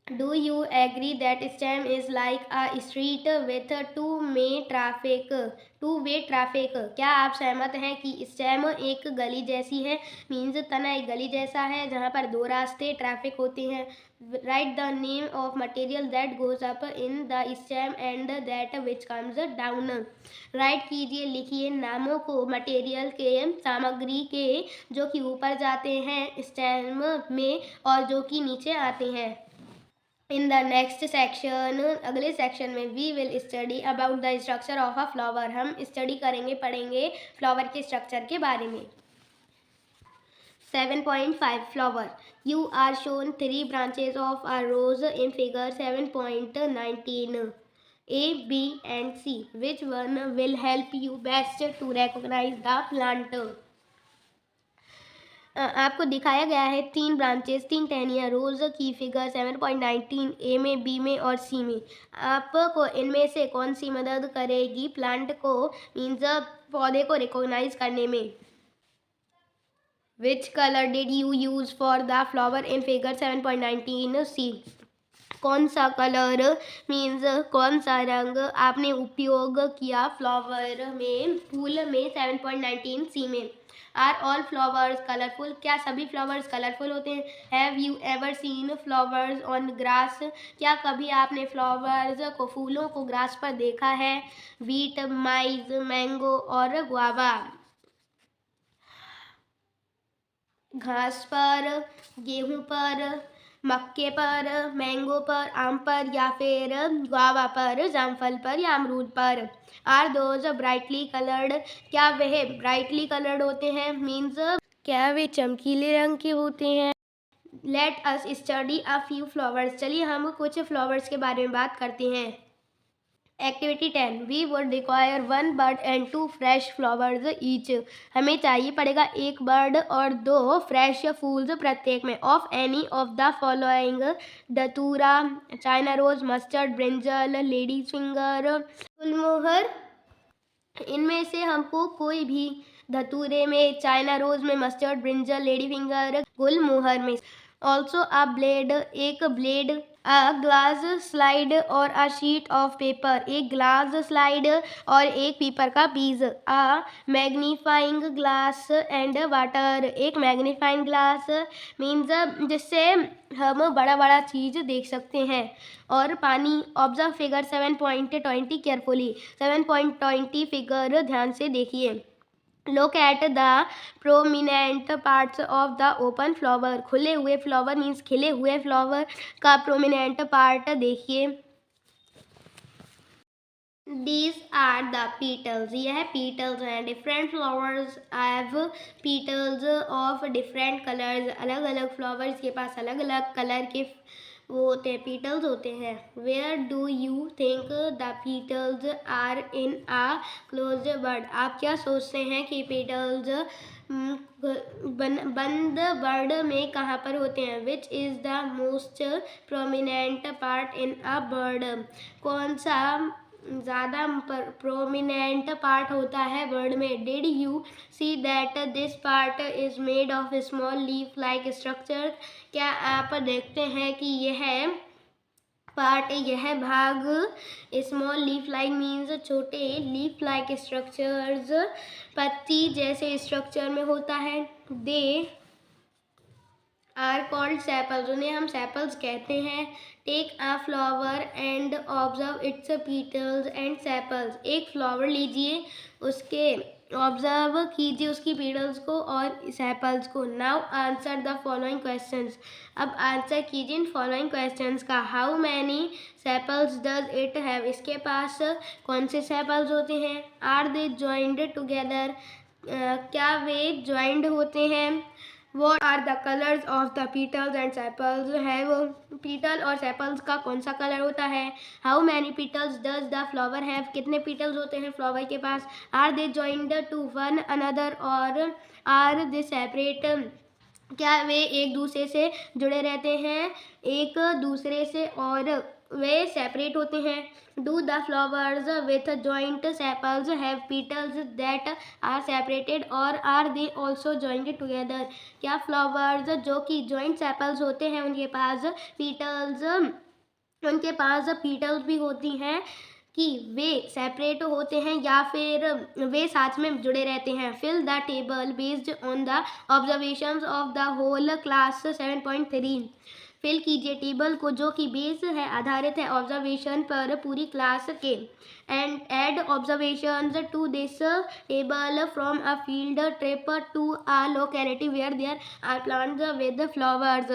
Do you agree that stem is like a street with two-way traffic? क्या आप सहमत हैं कि स्टेम एक गली जैसी है, मीन्स तना एक गली जैसा है जहाँ पर दो रास्ते ट्रैफिक होते हैं। Write the name of material that goes up in the stem and that which comes down. Right कीजिए, लिखिए नामों को मटेरियल के, सामग्री के, जो कि ऊपर जाते हैं स्टेम में और जो कि नीचे आते हैं। इन द नेक्स्ट सेक्शन, अगले सेक्शन में we will study about the structure of a flower. हम स्टडी करेंगे, पढ़ेंगे फ्लावर के स्ट्रक्चर के बारे में। 7.5 flower. You are shown 3 branches of a rose in figure 7.19 A, B and C. Which one will help you best to recognize the plant? आपको दिखाया गया है 3 ब्रांचेस, 3 टहनियाँ रोज की फिगर 7.19 ए में, बी में और सी में। आपको इनमें से कौन सी मदद करेगी प्लांट को, मीन्स पौधे को रिकॉग्नाइज करने में? Which colour did you use for the flower in figure 7.19 सी? कौन सा कलर मीन्स कौन सा रंग आपने उपयोग किया फ्लावर में, फूल में 7.19 सी में? Are all flowers colourful? क्या सभी फ्लावर्स कलरफुल होते हैं? Have you ever seen flowers on grass? क्या कभी आपने फ्लावर्स को, फूलों को ग्रास पर देखा है? व्हीट, माइज, मैंगो और गुआवा? घास पर, गेहूं पर, मक्के पर, मैंगो पर, आम पर, या फिर गुआवा पर, जामफल पर या अमरूद पर? Are those brightly coloured? क्या वह ब्राइटली कलर्ड होते हैं, मीन्स क्या वे चमकीले रंग के होते हैं? Let us study a few flowers. चलिए हम कुछ फ्लावर्स के बारे में बात करते हैं। Activity 10, we would require 1 bud and 2 fresh flowers each. हमें चाहिए पड़ेगा 1 बर्ड और 2 फ्रेश फूल्स प्रत्येक में। Of any of the following, datura, China rose, mustard, brinjal, ladies finger, gulmohar. इनमें से हमको कोई भी, धतूरे में, चाइना रोज में, mustard, brinjal, lady finger, gulmohar में। ऑल्सो अ ब्लेड, एक ब्लेड, अ ग्लास स्लाइड और अ शीट ऑफ पेपर, एक ग्लास स्लाइड और एक पेपर का piece. A magnifying glass and water, एक मैग्नीफाइंग ग्लास मीन्स जिससे हम बड़ा बड़ा चीज़ देख सकते हैं, और पानी। Observe figure 7.20 carefully. 7.20 फिगर ध्यान से देखिए। Look at the prominent parts of the open flower. खुले हुए फ्लावर मीन्स खिले हुए फ्लावर का प्रोमिनेंट पार्ट देखिए। These are the petals. यह petals हैं। Different flowers have petals of different colors. अलग अलग फ्लावर्स के पास अलग अलग कलर के वो होते हैं, petals होते हैं। Where do you think the petals are in a closed bud? आप क्या सोचते हैं कि petals बंद बर्ड में कहाँ पर होते हैं? Which is the most prominent part in a bird? कौन सा ज़्यादा प्रोमिनेंट पार्ट होता है बर्ड में? Did you see that this part is made of small leaf like structure? क्या आप देखते हैं कि यह पार्ट यह भाग स्मॉल लीफ लाइक मीन्स छोटे लीफ लाइक स्ट्रक्चर्स पत्ती जैसे स्ट्रक्चर में होता है। दे आर कॉल्ड सेपल्स, उन्हें हम सेपल्स कहते हैं। Take a flower and observe its petals and sepals, एक फ्लावर लीजिए, उसके ऑब्जर्व कीजिए उसकी पीटल्स को और सेपल्स को। Now answer the following questions, अब आंसर कीजिए इन फॉलोइंग क्वेश्चंस का। How many sepals does it have, इसके पास कौन से सेपल्स होते हैं। आर दे ज्वाइंड टुगेदर, क्या वे ज्वाइंड होते हैं। What are the colors of the petals and sepals, है वो petal और sepals का कौन सा कलर होता है। How many petals does the flower have, कितने petals होते हैं फ्लावर के पास। Are they joined to one another or are they separate, क्या वे एक दूसरे से जुड़े रहते हैं एक दूसरे से और वे सेपरेट होते हैं। Do the flowers with joint sepals have petals that are separated or are they also joint together, क्या फ्लावर्स जो कि जॉइंट सेपल्स होते हैं उनके पास पीटल्स भी होती हैं कि वे सेपरेट होते हैं या फिर वे साथ में जुड़े रहते हैं। Fill the table based on the observations of the whole class 7.3, fill कीजिए टेबल को जो कि बेस है आधारित है ऑब्जर्वेशन पर पूरी क्लास के। And add observations to this table from a field trip to a locality where there are plants with flowers,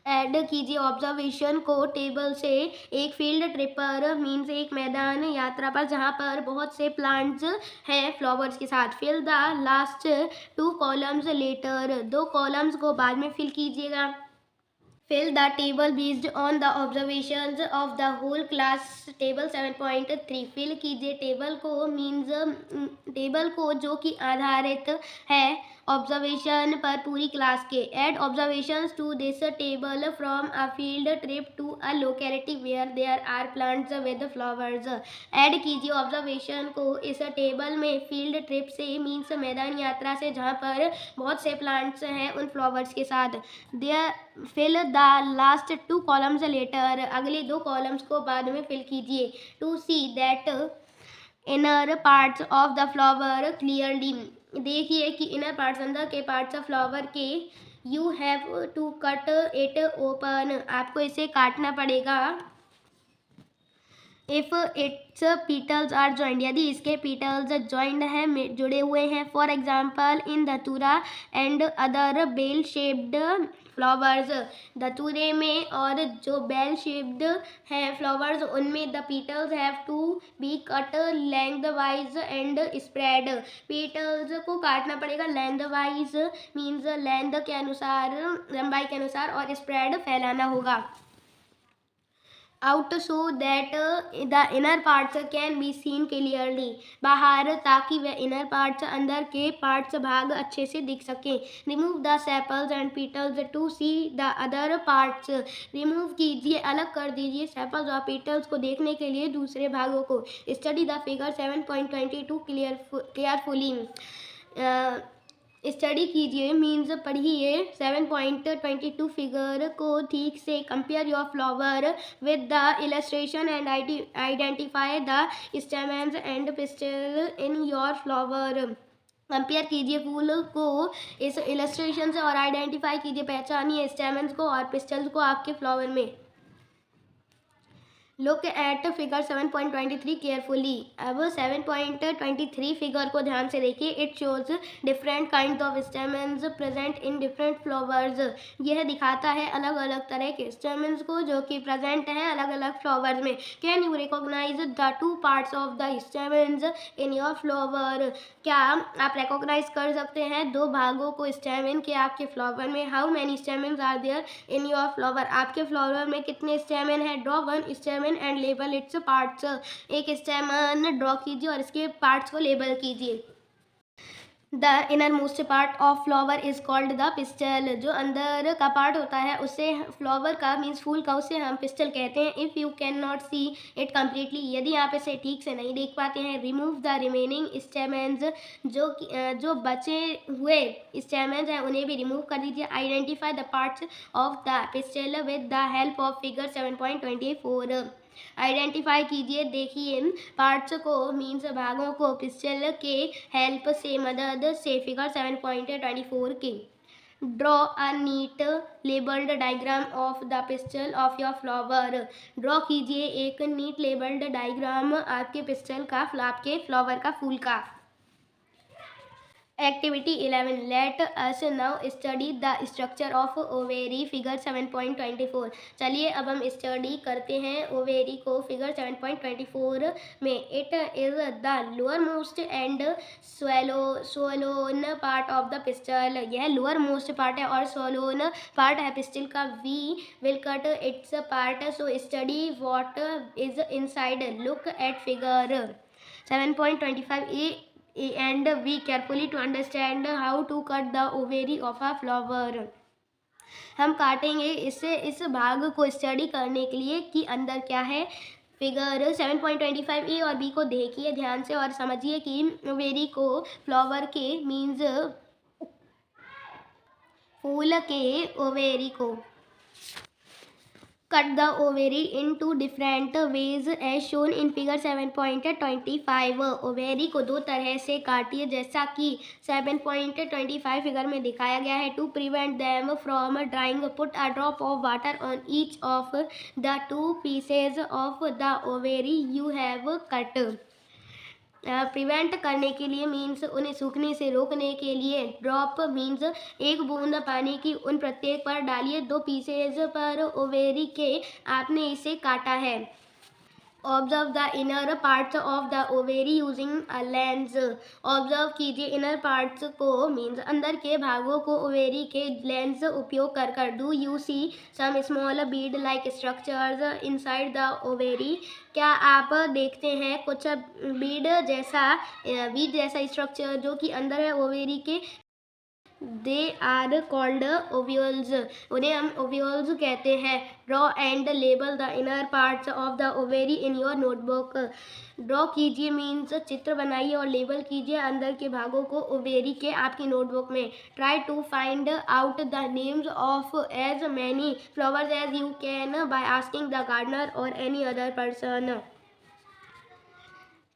add कीजिए ऑब्जर्वेशन को टेबल से एक फील्ड ट्रिप पर मीन्स एक मैदान यात्रा पर जहाँ पर बहुत से प्लांट्स हैं फ्लावर्स के साथ। Fill the last 2 columns later, 2 columns को बाद में फिल कीजिएगा। Fill the table based on the observations of the whole class, table 7.3, fill कीजिए टेबल को मीन्स टेबल को जो कि आधारित है ऑब्जर्वेशन पर पूरी क्लास के। Add observations to this table from a field trip to a locality where there are plants with flowers, add कीजिए ऑब्जर्वेशन को इस टेबल में फील्ड ट्रिप से मीन्स मैदान यात्रा से जहाँ पर बहुत से प्लांट्स हैं उन फ्लावर्स के साथ। There fill the last 2 columns later, अगले 2 कॉलम्स को बाद में फिल कीजिए। To see that inner parts of the flower clearly, देखिए कि इनर पार्ट्स अंदर के पार्ट्स ऑफ फ्लावर के। You have to cut it open, आपको इसे काटना पड़ेगा। If its petals are joined, यदि इसके पीटल्स जॉइंड हैं जुड़े हुए हैं। For example in datura and other bell shaped flowers, धतूरे में और जो बेल शेप्ड हैं फ्लावर्स उनमें the petals have to be cut lengthwise and spread, petals को काटना पड़ेगा लेंथ वाइज मीन्स लेंथ के अनुसार लंबाई के अनुसार और स्प्रेड फैलाना होगा। Out so that the inner parts can be seen clearly, बाहर ताकि वह इनर पार्ट्स अंदर के पार्ट्स भाग अच्छे से दिख सकें। Remove the sepals and petals to see the other parts, remove कीजिए अलग कर दीजिए सेपल्स और पीटल्स को देखने के लिए दूसरे भागों को। Study the figure 7.22 carefully, study कीजिए मीन्स पढ़िए 7.22 फिगर को ठीक से। Compare your flower with the illustration and identify the stamens and pistol in your flower, compare कीजिए फूल को इस इलस्ट्रेशन से और आइडेंटिफाई कीजिए पहचानिए स्टेमन्स को और पिस्टल्स को आपके फ्लावर में। लुक एट फिगर 7.23 केयरफुली, अब 7.23 फिगर को ध्यान से देखिए। It shows different kind of stamens present in different flowers, यह दिखाता है अलग अलग तरह के स्टेमन्स को जो कि प्रेजेंट हैं अलग अलग फ्लावर्स में। Can you recognise the 2 parts of the stamens in your flower, क्या आप रिकॉग्नाइज कर सकते हैं 2 भागों को स्टेमन के आपके फ्लावर में। How many stamens are there in your flower, आपके फ्लावर में कितने स्टेमन है। Draw 1 stamen and label its parts, एक स्टेमन ड्रॉ कीजिए और इसके पार्ट्स को लेबल कीजिए। The inner most part of flower is called the pistol. जो अंदर का पार्ट होता है उसे फ्लावर का मीन्स फूल का उसे हम पिस्टल कहते हैं। If you can not see it completely, यदि आप इसे ठीक से नहीं देख पाते हैं, रिमूव द रिमेनिंग स्टेमेंस, जो बचे हुए स्टेमेंस हैं उन्हें भी रिमूव कर दीजिए। Identify the parts of the pistol with the help of figure 7.24। Identify कीजिए, देखिए पार्ट्स को मीन्स भागों को पिस्टल के हेल्प से मदद से फिगर 7.24 की। Draw a neat labelled diagram of the pistil of your flower. Draw कीजिए एक नीट लेबल्ड डायग्राम आपके पिस्टल का, आपके फ्लावर का, फूल का। Activity 11 let us now study the structure of ovary figure 7.24। चलिए अब हम स्टडी करते हैं ओवेरी को फिगर 7.24 में। It is the lowermost and swollen part of the pistil. यह लोअर मोस्ट पार्ट है और स्वोलोन पार्ट है पिस्टल का। We will cut its part, so study what is inside. Look at figure 7.25 and we carefully to understand how to cut the ovary of a flower। हम काटेंगे इस भाग को स्टडी करने के लिए कि अंदर क्या है। फिगर 7.25 ए और बी को देखिए ध्यान से और समझिए कि ओवेरी को फ्लावर के मीन्स फूल के ओवेरी को cut the ovary into different ways as shown in figure 7.25। Ovary को दो तरह से काटिए जैसा कि 7.25 फिगर में दिखाया गया है। To prevent them from drying, put a drop of water on each of the two pieces of the ovary you have cut। Prevent करने के लिए मीन्स उन्हें सूखने से रोकने के लिए ड्रॉप मीन्स एक बूंद पानी की उन प्रत्येक पर डालिए। दो पीसेज पर ओवेरी के आपने इसे काटा है। Observe the inner parts of the ovary using a lens. Observe कीजिए इनर पार्ट्स को मीन्स अंदर के भागों को ओवेरी के लेंस उपयोग कर कर। Do you see some small bead like structures inside the ovary. क्या आप देखते हैं कुछ बीड जैसा स्ट्रक्चर जो कि अंदर है ओवेरी के। दे आर कॉल्ड ओव्यूल्स, उन्हें हम ओव्यूल्स कहते हैं। Draw and label the inner parts of the ovary in your notebook. Draw कीजिए मीन्स चित्र बनाइए और लेबल कीजिए अंदर के भागों को ओवेरी के आपकी नोटबुक में। Try to find out the names of as many flowers as you can by asking the gardener or any other person.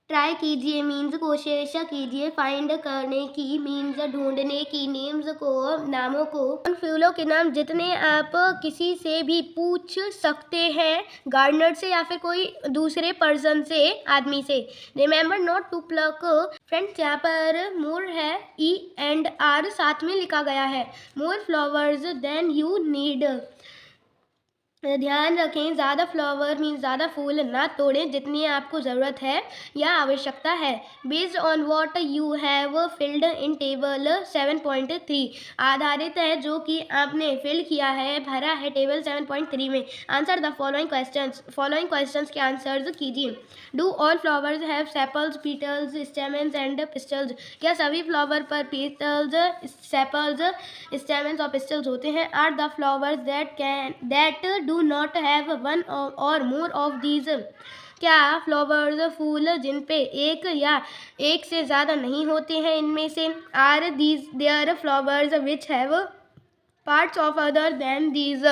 Try कीजिए मीन्स कोशिश कीजिए, फाइंड करने की मीन्स ढूंढने की, नेम्स को नामों को, उन फूलों के नाम जितने आप किसी से भी पूछ सकते हैं, गार्डनर से या फिर कोई दूसरे पर्सन से, आदमी से। Remember not to pluck. Friends यहाँ पर मोर है, ई एंड आर साथ में लिखा गया है। मोर फ्लावर्स देन यू नीड। ध्यान रखें ज़्यादा फ्लावर मीन्स ज़्यादा फूल ना तोड़ें जितनी आपको ज़रूरत है या आवश्यकता है। Based on what you have filled in table 7.3, आधारित है जो कि आपने फिल किया है, भरा है टेबल 7.3 में। आंसर द फॉलोइंग क्वेश्चंस के आंसर्स कीजिए। Do all flowers have sepals, petals, stamens and pistils. क्या सभी फ्लावर पर पीटल्स, सेपल्स, स्टेमेंस और पिस्टल्स होते हैं। Are the flowers that do not have one or more of these. क्या flowers फूल जिन पे एक या एक से ज़्यादा नहीं होते हैं इनमें से। Are these there flowers which have parts of other than these.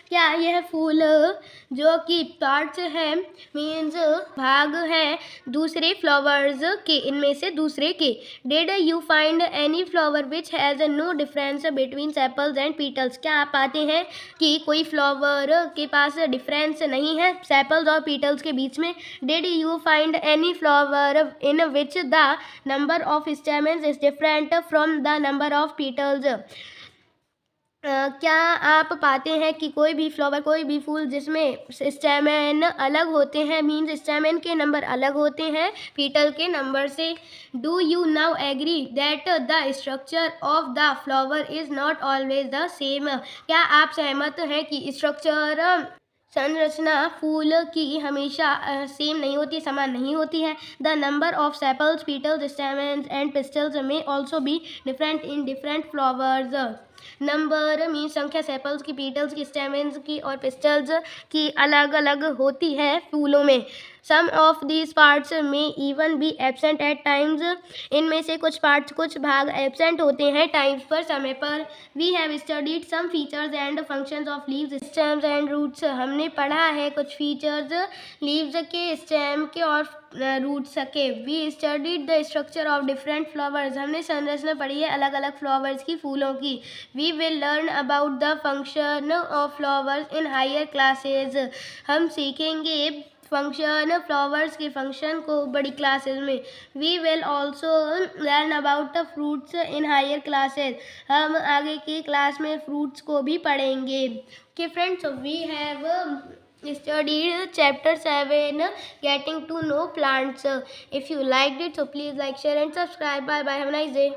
क्या यह फूल जो कि पार्ट्स हैं मीन्स भाग हैं दूसरे फ्लावर्स के, इनमें से दूसरे के। Did you find any flower which has no difference between sepals and petals. क्या आप पाते हैं कि कोई फ्लावर के पास डिफरेंस नहीं है सेपल्स और पीटल्स के बीच में। Did you find any flower in which the number of stamens is different from the number of petals. क्या आप पाते हैं कि कोई भी फ्लावर, कोई भी फूल जिसमें स्टेमेन अलग होते हैं मीन्स स्टेमेन के नंबर अलग होते हैं पीटल के नंबर से। Do you now agree that the structure of the flower is not always the same. क्या आप सहमत हैं कि स्ट्रक्चर संरचना फूल की हमेशा सेम नहीं होती, समान नहीं होती है. The number of sepals, petals, stamens and pistils may also be different in different flowers. Number mean संख्या सेपल्स की, पीटल्स की, स्टेमेंस की और पिस्टल्स की अलग अलग होती है फूलों में. Some of these parts may even be absent at times. इनमें से कुछ पार्ट्स, कुछ भाग एबसेंट होते हैं टाइम्स पर, समय पर. We have studied some features and functions of leaves, stems and roots. हमने पढ़ा है कुछ फीचर्स लीव्स के, स्टेम के और रूट्स के. We studied the structure of different flowers. हमने संरचना पढ़ी है अलग अलग फ्लावर्स की, फूलों की. We will learn about the function of flowers in higher classes. हम सीखेंगे फंक्शन, फ्लावर्स के फंक्शन को बड़ी क्लासेस में. We will also learn about the fruits in higher classes. हम आगे की क्लास में फ्रूट्स को भी पढ़ेंगे. Okay friends, we have studied chapter 7, getting to know plants. If you liked it, so please like, share and subscribe. Bye bye, have a nice day.